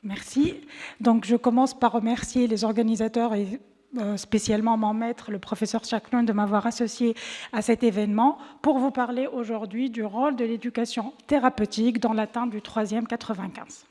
Merci. Donc, je commence par remercier les organisateurs et spécialement mon maître, le professeur Chakloun, de m'avoir associé à cet événement pour vous parler aujourd'hui du rôle de l'éducation thérapeutique dans l'atteinte du 3e 95.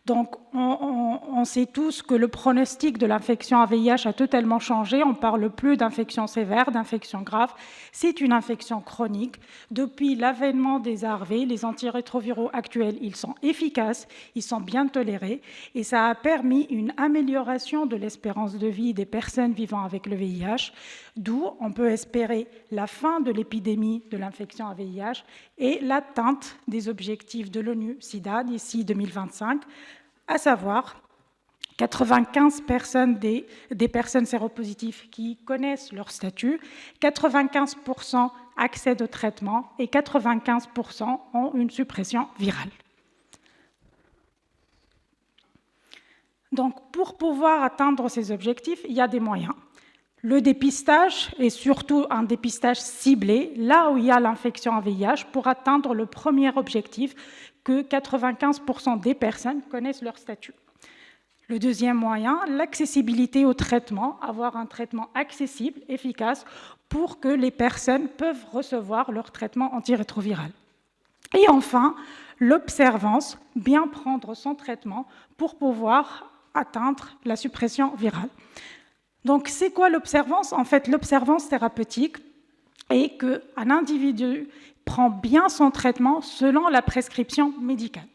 Donc, on sait tous que le pronostic de l'infection à VIH a totalement changé. On ne parle plus d'infection sévère, d'infection grave. C'est une infection chronique. Depuis l'avènement des ARV, les antirétroviraux actuels, ils sont efficaces, ils sont bien tolérés, et ça a permis une amélioration de l'espérance de vie des personnes vivant avec le VIH, d'où on peut espérer la fin de l'épidémie de l'infection à VIH et l'atteinte des objectifs de l'ONU-SIDA d'ici 2025, à savoir 95% des personnes séropositives qui connaissent leur statut, 95% accèdent au traitement et 95% ont une suppression virale. Donc, pour pouvoir atteindre ces objectifs, il y a des moyens. Le dépistage, et surtout un dépistage ciblé, là où il y a l'infection à VIH, pour atteindre le premier objectif, que 95% des personnes connaissent leur statut. Le deuxième moyen, l'accessibilité au traitement, avoir un traitement accessible, efficace, pour que les personnes peuvent recevoir leur traitement antirétroviral. Et enfin, l'observance, bien prendre son traitement pour pouvoir atteindre la suppression virale. Donc, c'est quoi l'observance? En fait, l'observance thérapeutique est qu'un individu prend bien son traitement selon la prescription médicale,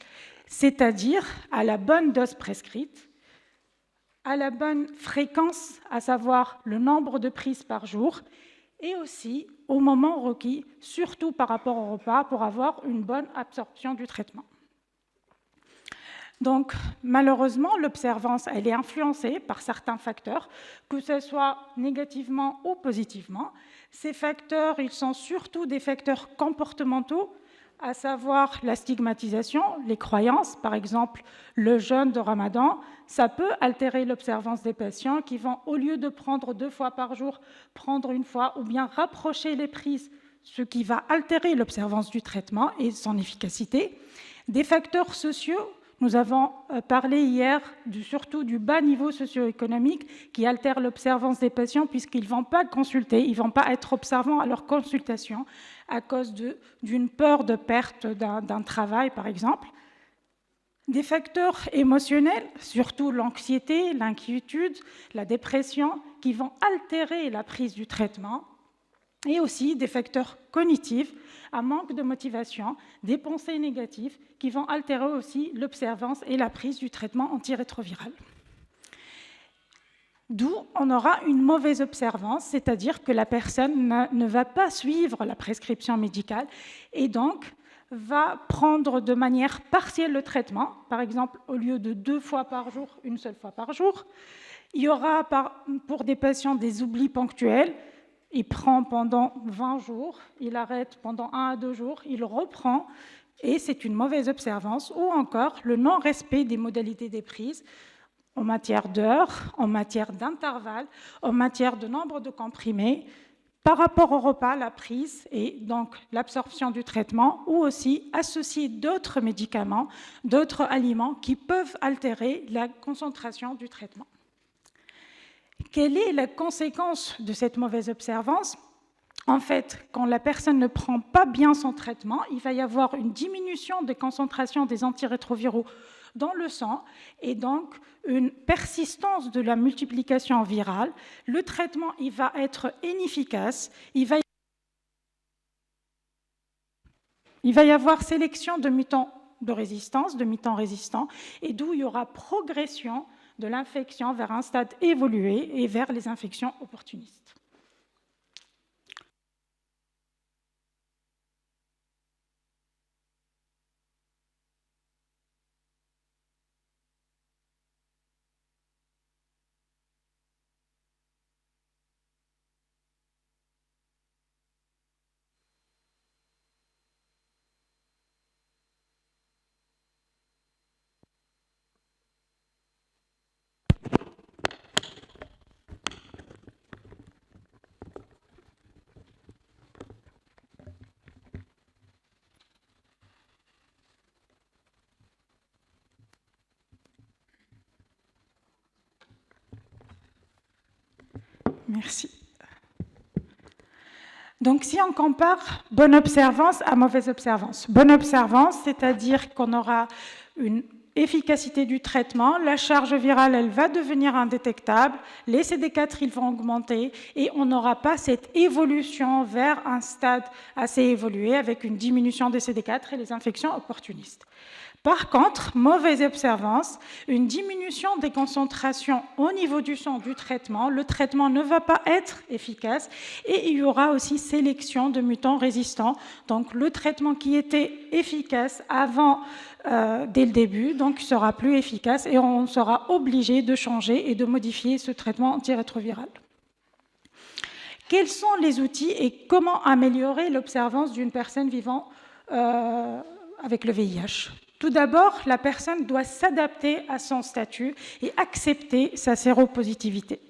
c'est-à-dire à la bonne dose prescrite, à la bonne fréquence, à savoir le nombre de prises par jour, et aussi au moment requis, surtout par rapport au repas, pour avoir une bonne absorption du traitement. Donc, malheureusement, l'observance, elle est influencée par certains facteurs, que ce soit négativement ou positivement. Ces facteurs, ils sont surtout des facteurs comportementaux, à savoir la stigmatisation, les croyances. Par exemple, le jeûne de Ramadan, ça peut altérer l'observance des patients qui vont, au lieu de prendre 2 fois par jour, prendre 1 fois, ou bien rapprocher les prises, ce qui va altérer l'observance du traitement et son efficacité. Des facteurs sociaux. Nous avons parlé hier surtout du bas niveau socio-économique qui altère l'observance des patients puisqu'ils ne vont pas consulter, ils ne vont pas être observants à leur consultation à cause d'une peur de perte d'un travail, par exemple. Des facteurs émotionnels, surtout l'anxiété, l'inquiétude, la dépression, qui vont altérer la prise du traitement. Et aussi des facteurs cognitifs, un manque de motivation, des pensées négatives qui vont altérer aussi l'observance et la prise du traitement antirétroviral. D'où on aura une mauvaise observance, c'est-à-dire que la personne ne va pas suivre la prescription médicale et donc va prendre de manière partielle le traitement, par exemple au lieu de 2 fois par jour, 1 seule fois par jour. Il y aura pour des patients des oublis ponctuels. Il prend pendant 20 jours, il arrête pendant 1 à 2 jours, il reprend, et c'est une mauvaise observance, ou encore le non-respect des modalités des prises en matière d'heures, en matière d'intervalle, en matière de nombre de comprimés, par rapport au repas, la prise et donc l'absorption du traitement, ou aussi associer d'autres médicaments, d'autres aliments qui peuvent altérer la concentration du traitement. Quelle est la conséquence de cette mauvaise observance? En fait, quand la personne ne prend pas bien son traitement, il va y avoir une diminution des concentrations des antirétroviraux dans le sang et donc une persistance de la multiplication virale. Le traitement il va être inefficace, il va y avoir sélection de mutants de résistance, de mutants résistants, et d'où il y aura progression de l'infection vers un stade évolué et vers les infections opportunistes. Merci. Donc, si on compare bonne observance à mauvaise observance, bonne observance, c'est-à-dire qu'on aura une efficacité du traitement, la charge virale, elle va devenir indétectable, les CD4, ils vont augmenter et on n'aura pas cette évolution vers un stade assez évolué avec une diminution des CD4 et les infections opportunistes. Par contre, mauvaise observance, une diminution des concentrations au niveau du sang du traitement, le traitement ne va pas être efficace et il y aura aussi sélection de mutants résistants. Donc le traitement qui était efficace avant, dès le début, donc sera plus efficace et on sera obligé de changer et de modifier ce traitement antirétroviral. Quels sont les outils et comment améliorer l'observance d'une personne vivant avec le VIH ? Tout d'abord, la personne doit s'adapter à son statut et accepter sa séropositivité.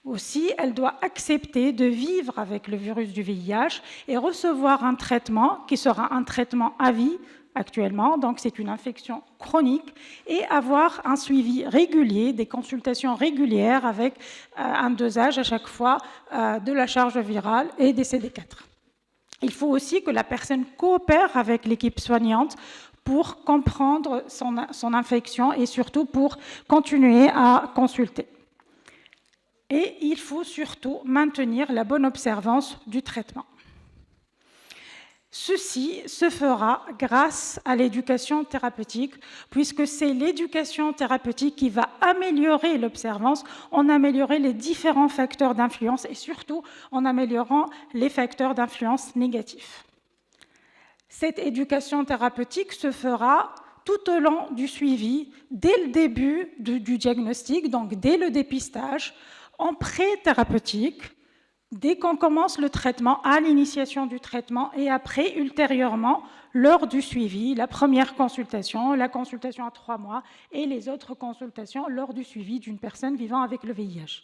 Aussi, elle doit accepter de vivre avec le virus du VIH et recevoir un traitement qui sera un traitement à vie actuellement, donc c'est une infection chronique, et avoir un suivi régulier, des consultations régulières avec un dosage à chaque fois de la charge virale et des CD4. Il faut aussi que la personne coopère avec l'équipe soignante pour comprendre son infection et surtout pour continuer à consulter. Et il faut surtout maintenir la bonne observance du traitement. Ceci se fera grâce à l'éducation thérapeutique, puisque c'est l'éducation thérapeutique qui va améliorer l'observance en améliorant les différents facteurs d'influence et surtout en améliorant les facteurs d'influence négatifs. Cette éducation thérapeutique se fera tout au long du suivi, dès le début du diagnostic, donc dès le dépistage, en pré-thérapeutique, dès qu'on commence le traitement, à l'initiation du traitement, et après, ultérieurement, lors du suivi, la première consultation, la consultation à 3 mois, et les autres consultations lors du suivi d'une personne vivant avec le VIH.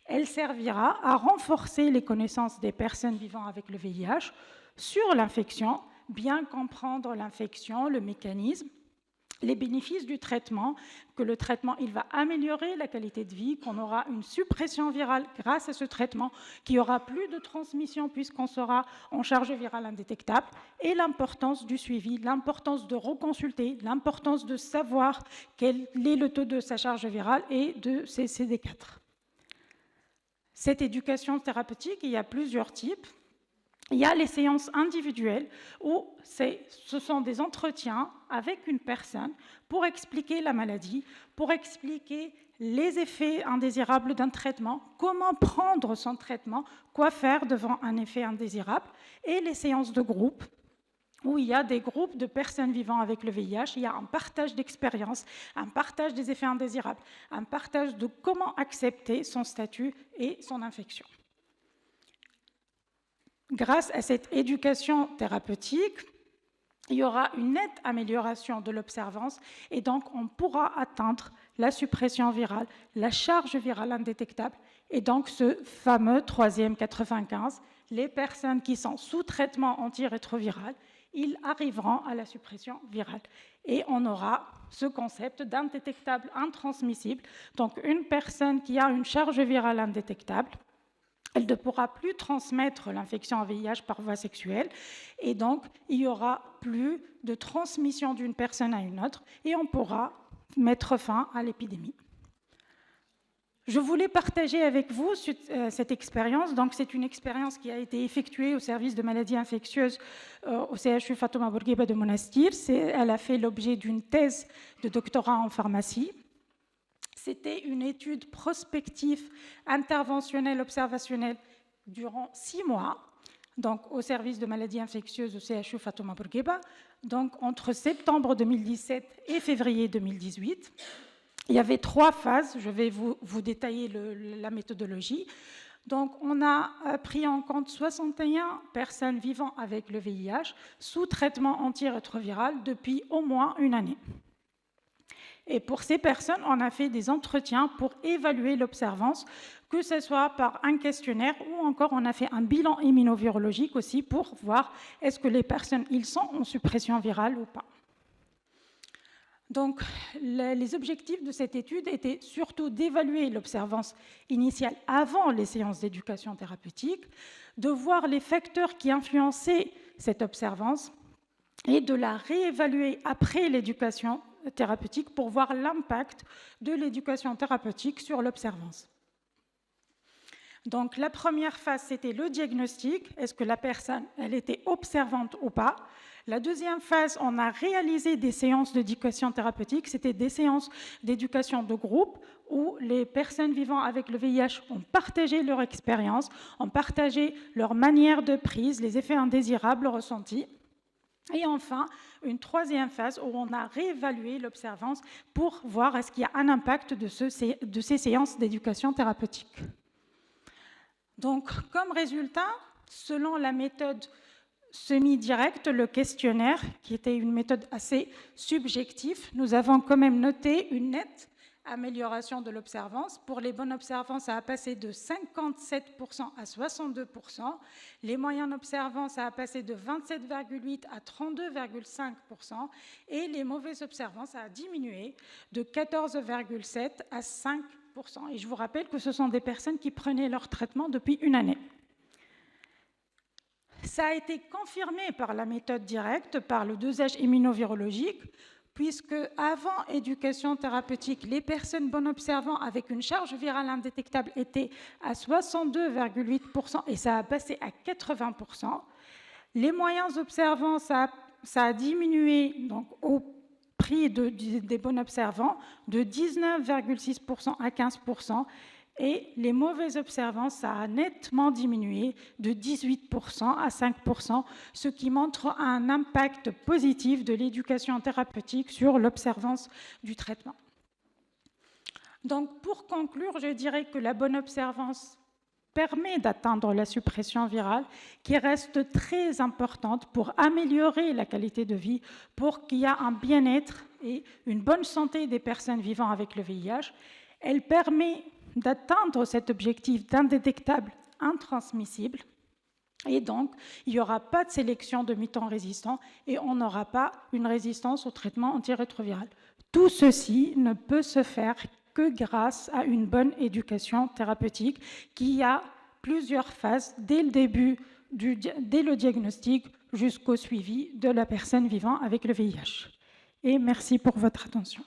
Elle servira à renforcer les connaissances des personnes vivant avec le VIH sur l'infection, bien comprendre l'infection, le mécanisme, les bénéfices du traitement, que le traitement il va améliorer la qualité de vie, qu'on aura une suppression virale grâce à ce traitement, qu'il n'y aura plus de transmission puisqu'on sera en charge virale indétectable, et l'importance du suivi, l'importance de reconsulter, l'importance de savoir quel est le taux de sa charge virale et de ses CD4. Cette éducation thérapeutique, il y a plusieurs types. Il y a les séances individuelles où ce sont des entretiens avec une personne pour expliquer la maladie, pour expliquer les effets indésirables d'un traitement, comment prendre son traitement, quoi faire devant un effet indésirable, et les séances de groupe où il y a des groupes de personnes vivant avec le VIH, il y a un partage d'expériences, un partage des effets indésirables, un partage de comment accepter son statut et son infection. Grâce à cette éducation thérapeutique, il y aura une nette amélioration de l'observance et donc on pourra atteindre la suppression virale, la charge virale indétectable et donc ce fameux troisième 95, les personnes qui sont sous traitement antirétroviral, ils arriveront à la suppression virale. Et on aura ce concept d'indétectable intransmissible, donc une personne qui a une charge virale indétectable, elle ne pourra plus transmettre l'infection en VIH par voie sexuelle et donc il n'y aura plus de transmission d'une personne à une autre et on pourra mettre fin à l'épidémie. Je voulais partager avec vous cette expérience. Donc, c'est une expérience qui a été effectuée au service de maladies infectieuses au CHU Fatouma Bourguiba de Monastir. Elle a fait l'objet d'une thèse de doctorat en pharmacie. C'était une étude prospective, interventionnelle, observationnelle durant 6 mois, donc au service de maladies infectieuses au CHU Fatouma Bourguiba, donc entre septembre 2017 et février 2018. Il y avait 3 phases, je vais vous détailler la méthodologie. Donc, on a pris en compte 61 personnes vivant avec le VIH sous traitement antirétroviral depuis au moins 1 année. Et pour ces personnes, on a fait des entretiens pour évaluer l'observance, que ce soit par un questionnaire ou encore on a fait un bilan immunovirologique aussi pour voir est-ce que les personnes ils sont en suppression virale ou pas. Donc, les objectifs de cette étude étaient surtout d'évaluer l'observance initiale avant les séances d'éducation thérapeutique, de voir les facteurs qui influençaient cette observance et de la réévaluer après l'éducation thérapeutique pour voir l'impact de l'éducation thérapeutique sur l'observance. Donc, la première phase, c'était le diagnostic. Est-ce que la personne, elle était observante ou pas? La deuxième phase, on a réalisé des séances d'éducation thérapeutique. C'était des séances d'éducation de groupe où les personnes vivant avec le VIH ont partagé leur expérience, ont partagé leur manière de prise, les effets indésirables ressentis. Et enfin, une troisième phase où on a réévalué l'observance pour voir est-ce qu'il y a un impact de ces séances d'éducation thérapeutique. Donc, comme résultat, selon la méthode semi-directe, le questionnaire, qui était une méthode assez subjective, nous avons quand même noté une nette amélioration de l'observance. Pour les bonnes observances, ça a passé de 57% à 62%. Les moyennes observances, ça a passé de 27,8% à 32,5%. Et les mauvaises observances, ça a diminué de 14,7% à 5%. Et je vous rappelle que ce sont des personnes qui prenaient leur traitement depuis une année. Ça a été confirmé par la méthode directe, par le dosage immunovirologique, puisque avant éducation thérapeutique, les personnes bon observant avec une charge virale indétectable étaient à 62,8% et ça a passé à 80%. Les moyens observants, ça a diminué donc, au prix des bons observants de 19,6% à 15%. Et les mauvais observants, ça a nettement diminué de 18% à 5%, ce qui montre un impact positif de l'éducation thérapeutique sur l'observance du traitement. Donc, pour conclure, je dirais que la bonne observance permet d'atteindre la suppression virale qui reste très importante pour améliorer la qualité de vie, pour qu'il y ait un bien-être et une bonne santé des personnes vivant avec le VIH. Elle permet d'atteindre cet objectif d'indétectable intransmissible. Et donc, il n'y aura pas de sélection de mutants résistants et on n'aura pas une résistance au traitement antirétroviral. Tout ceci ne peut se faire que grâce à une bonne éducation thérapeutique qui a plusieurs phases dès le début, dès le diagnostic jusqu'au suivi de la personne vivant avec le VIH. Et merci pour votre attention.